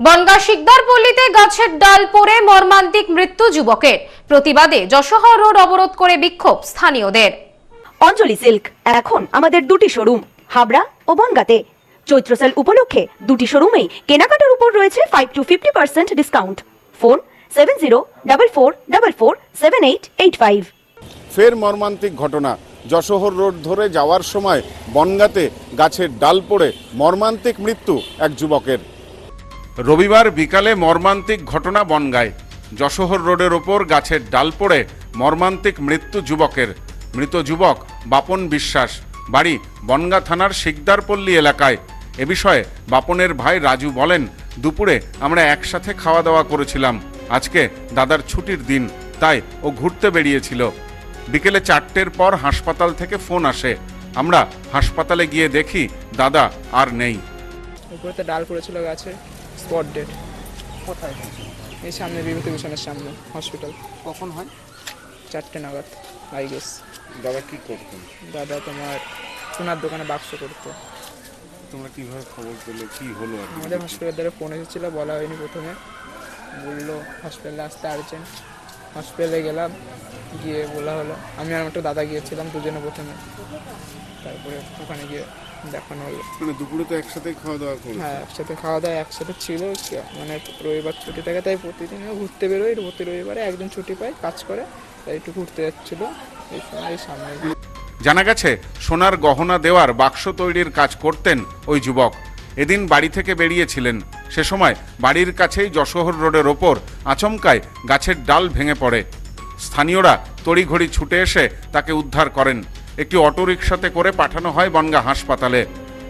বনগাঁ শিকদারপল্লীতে গাছের ডাল পড়ে মর্মান্তিক মৃত্যু যুবকের। প্রতিবাদে যশোহর রোড অবরোধ করে বিক্ষোভ স্থানীয়দের। অঞ্জলি সিল্ক এখন আমাদের দুটি শোরুম হাবড়া ও বনগাঁতে। চৈত্র সেল উপলক্ষে দুটি শোরুমেই কেনাকাটার উপর রয়েছে 5 to 50% ডিসকাউন্ট। ফোন 7044447885। ফের মর্মান্তিক ঘটনা। যশোহর রোড ধরে যাওয়ার সময় বনগাঁতে গাছের ডাল পড়ে মর্মান্তিক মৃত্যু এক যুবকের। রবিবার বিকালে মর্মান্তিক ঘটনা বনগাঁয়। যশোহর রোডের ওপর গাছের ডাল পড়ে মর্মান্তিক মৃত্যু যুবকের। মৃত যুবক বাপন বিশ্বাস, বাড়ি বনগাঁ থানার শিকদারপল্লী এলাকায়। এ বিষয়ে বাপনের ভাই রাজু বলেন, দুপুরে আমরা একসাথে খাওয়া দাওয়া করেছিলাম। আজকে দাদার ছুটির দিন, তাই ও ঘুরতে বেরিয়েছিল। বিকেলে 4টের পর হাসপাতাল থেকে ফোন আসে। আমরা হাসপাতালে গিয়ে দেখি দাদা আর নেই। উপরে ডাল পড়েছিল গাছে, স্পট ডেড। কোথায়? এই সামনে বিভূতিভূষণের সামনে হসপিটাল। কখন হয়? 4টে নাগাদ আই গেস। দাদা কি করতেন? দাদা তোমার সোনার দোকানে বাক্স করতো। তোমরা কিভাবে খবর পেলে? কি হলো? আমাদের হসপিটাল থেকে ফোন এসেছিল, বলা হয়নি প্রথমে, বললো হসপিটালে আসতে আর্জেন্ট। হসপিটালে গেলাম, গিয়ে বলা হলো, আমি আর একটা দাদা গিয়েছিলাম দুজনে প্রথমে, তারপরে ওখানে গিয়ে দেখানো হলো। মানে দুপুরে তো একসাথে খাওয়া দাওয়া করি। হ্যাঁ, একসাথে খাওয়া দাওয়া একসাথে ছিল। মানে রবিবার ছুটি থাকে, তাই প্রতিদিন ঘুরতে বেরোই। প্রতি রবিবারে একদিন ছুটি পাই, কাজ করে, তাই একটু ঘুরতে যাচ্ছিল। এই সময় এই সামনে জানা গেছে সোনার গহনা দেওয়ার বাক্স তৈরির কাজ করতেন ওই যুবক। এদিন বাড়ি থেকে বেরিয়েছিলেন। সে সময় বাড়ির কাছেই যশোহর রোডের ওপর আচমকায় গাছের ডাল ভেঙে পড়ে। স্থানীয়রা তড়িঘড়ি ছুটে এসে তাকে উদ্ধার করেন। একটি অটোরিকশাতে করে পাঠানো হয় বনগাঁ হাসপাতালে।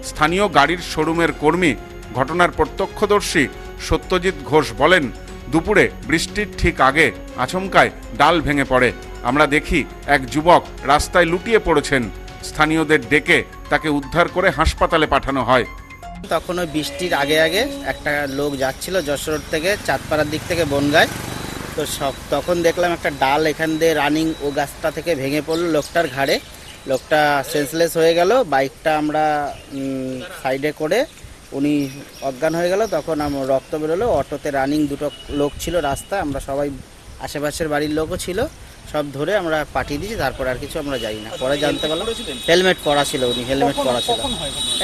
স্থানীয় গাড়ির শোরুমের কর্মী, ঘটনার প্রত্যক্ষদর্শী সত্যজিৎ ঘোষ বলেন, দুপুরে বৃষ্টির ঠিক আগে আচমকায় ডাল ভেঙে পড়ে। আমরা দেখি এক যুবক রাস্তায় লুটিয়ে পড়েছেন। স্থানীয়দের ডেকে তাকে উদ্ধার করে হাসপাতালে পাঠানো হয়। তখন ওই বৃষ্টির আগে আগে একটা লোক যাচ্ছিল যশোর রোড থেকে চাঁদপাড়ার দিক থেকে বনগাঁয়। তো তখন দেখলাম একটা ডাল এখান দিয়ে রানিং ও গাছটা থেকে ভেঙে পড়লো লোকটার ঘাড়ে। লোকটা সেন্সলেস হয়ে গেল। বাইকটা আমরা সাইডে করে উনি অজ্ঞান হয়ে গেল। তখন রক্ত বেরোলো। অটোতে রানিং দুটো লোক ছিল রাস্তায়, আমরা সবাই আশেপাশের বাড়ির লোকও ছিল, সব ধরে আমরা পাঠিয়ে দিয়েছি। তারপর আর কিছু আমরা জানি না, পরে জানতে পারলাম হেলমেট পরা ছিল, উনি হেলমেট পরা ছিল।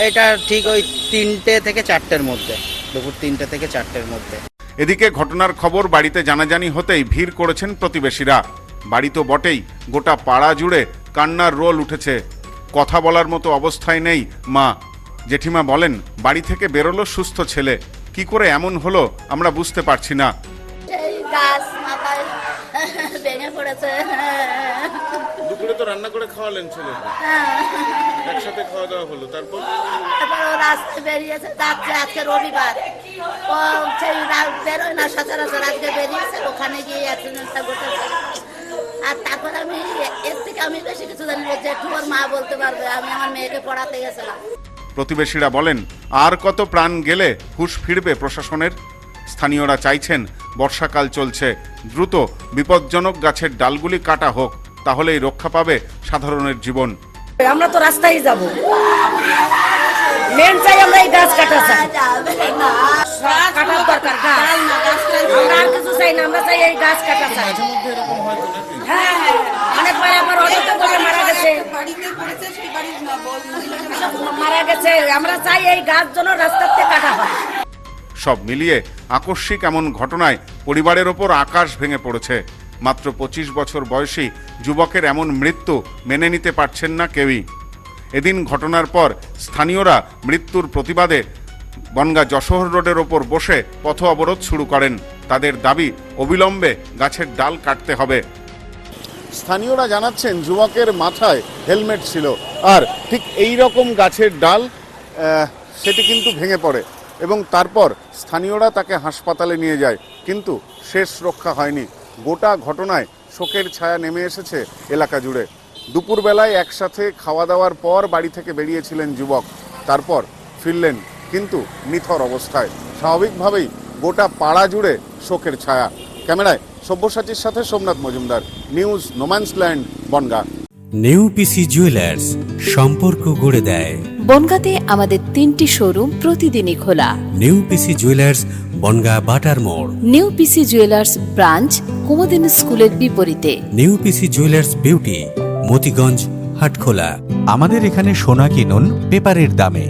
এটা ঠিক ওই 3টে থেকে 4টের মধ্যে, দুপুর 3টে থেকে 4টের মধ্যে। এদিকে ঘটনার খবর বাড়িতে জানাজানি হতেই ভিড় করেছেন প্রতিবেশীরা। বাড়ি তো বটেই, গোটা পাড়া জুড়ে কান্নার রোল উঠেছে। কথা বলার মতো অবস্থায় নেই মা। জেঠিমা বলেন, বাড়ি থেকে বেরোলো সুস্থ ছেলে, কি করে এমন হলো আমরা বুঝতে পারছি না। এই গাছ মাথায় ভেঙে পড়েছে। দুপুরে তো রান্না করে খাওয়ালেন ছেলেকে, একসাথে খাওয়া দাওয়া হলো, তারপর ও রাস্তায় বেরিয়েছে, যাচ্ছে। আজকে রবিবার, ও সেই বেরোয় না সচরাচর, আজকে বেরিয়েছে। ওখানে গিয়ে অ্যাক্সিডেন্টটা ঘটেছে। আর তারপর আমি এর থেকে আমি বেশি কিছু জানি না, যে তোমার মা বলতে পারবে। আমি আমার মেয়েকে পড়াতে গেছিলাম। প্রতিবেশীরা বলেন, আর কত প্রাণ গেলে হুঁশ ফিরবে প্রশাসনের। স্থানীয়রা চাইছেন, বর্ষাকাল চলছে, দ্রুত বিপজ্জনক গাছের ডালগুলি কাটা হোক, তাহলেই রক্ষা পাবে সাধারণের জীবন। আমরা তো রাস্তায় যাব, মেন চাই আমরা এই গাছ কাটা চাই, কাটার দরকার। আমরা আর কিছু চাই না, আমরা চাই এই গাছ কাটা চাই। হ্যাঁ, অনেকবার আমার অনেক করে মারা গেছে, আমরা চাই এই গাছ যেন রাস্তার থেকে কাটা হয়। সব মিলিয়ে আকস্মিক এমন ঘটনায় পরিবারের ওপর আকাশ ভেঙে পড়েছে। মাত্র 25 বছর বয়সী যুবকের এমন মৃত্যু মেনে নিতে পারছেন না কেউই। এদিন ঘটনার পর স্থানীয়রা মৃত্যুর প্রতিবাদে বনগাঁ যশোহর রোডের ওপর বসে পথ অবরোধ শুরু করেন। তাদের দাবি, অবিলম্বে গাছের ডাল কাটতে হবে। স্থানীয়রা জানাচ্ছেন, যুবকের মাথায় হেলমেট ছিল, আর ঠিক এই রকম গাছের ডাল সেটি কিন্তু ভেঙে পড়ে এবং তারপর স্থানীয়রা তাকে হাসপাতালে নিয়ে যায়, কিন্তু শেষ রক্ষা হয়নি। গোটা ঘটনায় শোকের ছায়া নেমে এসেছে এলাকা জুড়ে। দুপুরবেলায় একসাথে খাওয়া দাওয়ার পর বাড়ি থেকে বেরিয়েছিলেন যুবক, তারপর ফিরলেন কিন্তু নিথর অবস্থায়। স্বাভাবিকভাবেই গোটা পাড়া জুড়ে শোকের ছায়া। ক্যামেরায় সব্যসাচীর সাথে Somnath Majumdar, news no man's land, Bongaon. New PC jewellers, সম্পর্ক গড়ে দেয়। বনগাঁতে আমাদের 3টি শোরুম প্রতিদিনই খোলা। নেউপিসি জুয়েলার্স, বনগাঁ বাটার মোড়। New PC jewellers branch Kumudini স্কুলের বিপরীতে। New PC jewellers beauty, Motiganj, Hatkhola. আমাদের এখানে সোনা কিনুন পেপারের দামে।